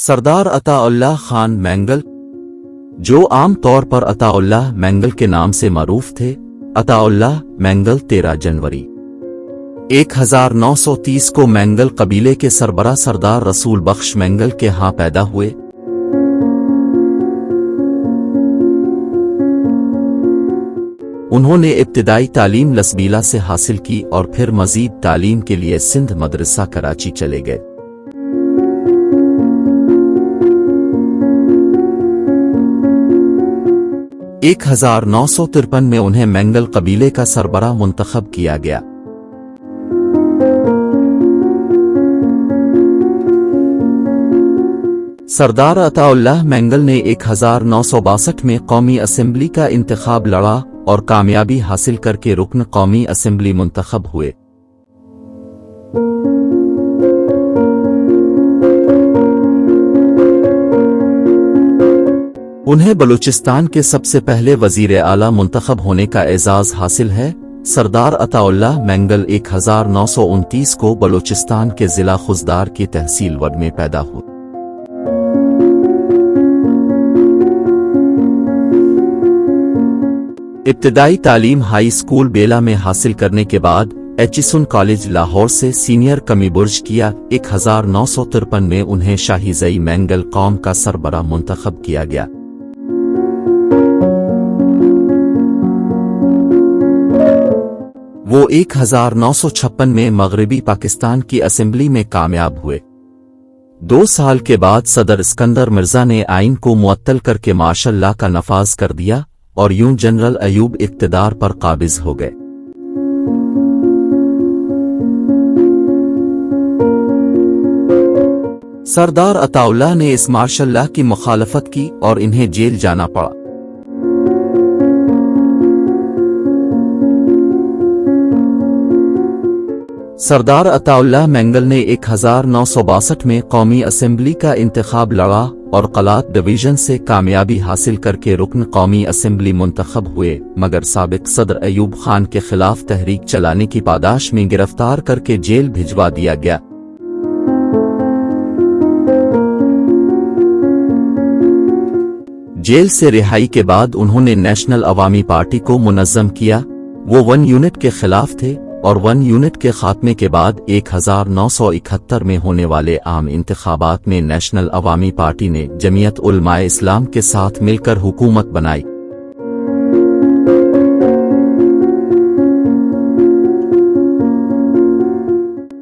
सरदार Ataullah Khan mangle, जो आम तौर पर अताउल्लाह मैंगल के नाम से मारूफ थे। अताउल्लाह मैंगल 13 जनवरी 1930 को मैंगल कबीले के सरबरा सरदार रसूल बख्श मैंगल के यहाँ पैदा हुए। उन्होंने इब्तिदाई तालीम लसबीला से हासिल की और फिर मजीद तालीम के लिए सिंध मदरसा कराची चले गए। एक 1953 में उन्हें मैंगल कबीले का सरबरा मुंतखब किया गया। सरदार अताउल्लाह मैंगल ने 1962 में कौमी असेंबली का इंतखाब लड़ा और कामयाबी हासिल करके रुकन कौमी असेंबली मुंतखब हुए। उन्हें बलूचिस्तान के सबसे पहले वजीर आला मुंतखब होने का एजाज हासिल है। सरदार अताउल्लाह मैंगल 1929 को बलूचिस्तान के जिला खुजदार की तहसील वड में पैदा हुए। इब्तिदाई तालीम हाई स्कूल बेला में हासिल करने के बाद एचिसन कॉलेज लाहौर से सीनियर कमी बुर्ज किया। 1953 में उन्हें शाही ज़ई मैंगल कौम का सरबरा मुंतखब किया गया। वो 1956 में मगरबी पाकिस्तान की असेंबली में कामयाब हुए। 2 साल के बाद सदर सिकंदर मिर्जा ने आइन को मुअत्तल करके मार्शल लॉ का नफाज कर दिया और यूं जनरल अयूब इक़्तिदार पर काबिज हो गए। सरदार अताउल्लाह ने इस मार्शल लॉ की मुखालफत की और इन्हें जेल जाना पड़ा। सरदार अताउल्लाह मैंगल ने 1962 में कौमी असेंबली का इंतखाब लड़ा और कलात डिवीजन से कामयाबी हासिल करके रुकन कौमी असेंबली मुंतखब हुए, मगर साबिक सदर अयूब खान के खिलाफ तहरीक चलाने की पादाश में गिरफ्तार करके जेल भिजवा दिया गया। जेल से रिहाई के बाद उन्होंने नेशनल अवामी पार्टी को मुनज़्ज़म किया। वो 1 यूनिट के खिलाफ थे और 1 यूनिट के खात्मे के बाद 1971 में होने वाले आम इंतखाबात में नेशनल अवामी पार्टी ने जमीयत उलमाए इस्लाम के साथ मिलकर हुकूमत बनाई।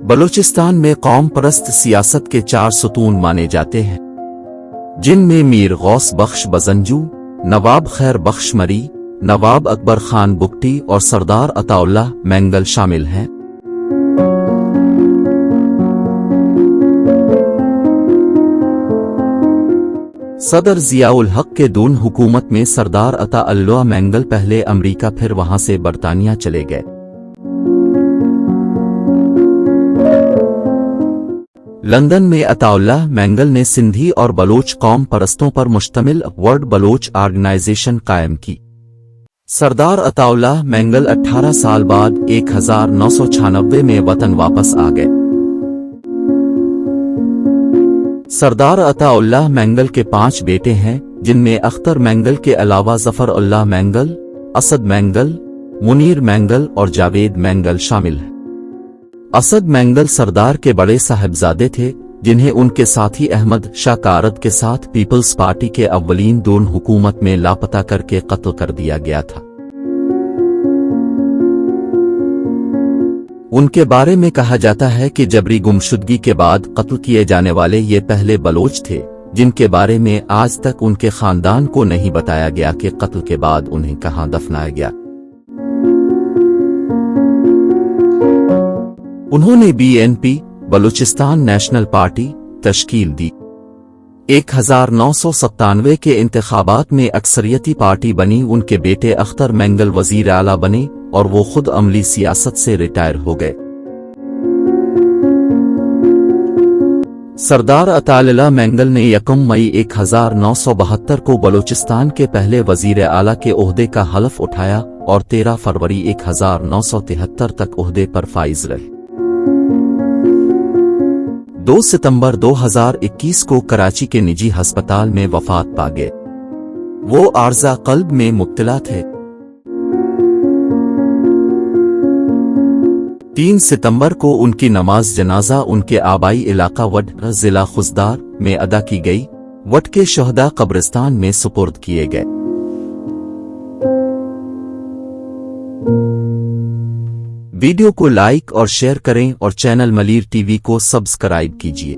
बलूचिस्तान में कौम परस्त सियासत के 4 सुतून माने जाते हैं, जिनमें मीर गौस बख्श बजंजू, नवाब खैर बख्श मरी, नवाब अकबर खान बुगटी और सरदार अताउल्लाह मैंगल शामिल हैं। सदर जियाउल हक के दून हुकूमत में सरदार अताउल्लाह मैंगल पहले अमरीका फिर वहां से बरतानिया चले गए। लंदन में अताउल्लाह मैंगल ने सिंधी और बलोच कौम परस्तों पर मुश्तमिल वर्ल्ड बलोच ऑर्गेनाइजेशन कायम की। सरदार अताउल्लाह मैंगल 18 साल बाद 1996 में वतन वापस आ गए। सरदार अताउल्लाह मैंगल के 5 बेटे हैं, जिनमें अख्तर मैंगल के अलावा Zafar Ullah mangle, Asad mangle, Munir mangle और जावेद मैंगल शामिल हैं। असद मैंगल सरदार के बड़े साहिबजादे थे, जिन्हें उनके साथी अहमद शाह कारद के साथ पीपल्स पार्टी के अव्वलीन दून हुकूमत में लापता करके कत्ल कर दिया गया था। उनके बारे में कहा जाता है कि जबरी गुमशुदगी के बाद कत्ल किए जाने वाले ये पहले बलोच थे, जिनके बारे में आज तक उनके खानदान को नहीं बताया गया कि कत्ल के बाद उन्हें कहां दफनाया गया। उन्होंने BNP बलूचिस्तान नेशनल पार्टी तश्कील दी। 1997 के इंतखाबात में अक्सरियती पार्टी बनी। उनके बेटे अख्तर मैंगल वजीर आला बने और वो खुद अमली सियासत से रिटायर हो गए। सरदार अताउल्लाह मैंगल ने 1 मई 1972 को बलूचिस्तान के पहले वजीर आला के ओहदे का हलफ उठाया और 13 फरवरी 1973 तक ओहदे पर फाइज रहे। 2 सितंबर 2021 को कराची के निजी अस्पताल में वफात पा गए। वो आर्जा कल्ब में मुब्तला थे। 3 सितंबर को उनकी नमाज जनाजा उनके आबाई इलाका वड जिला खुजदार में अदा की गई। वड के शहदा कब्रिस्तान में सुपुर्द किए गए। वीडियो को लाइक और शेयर करें और चैनल मलीर टीवी को सब्सक्राइब कीजिए।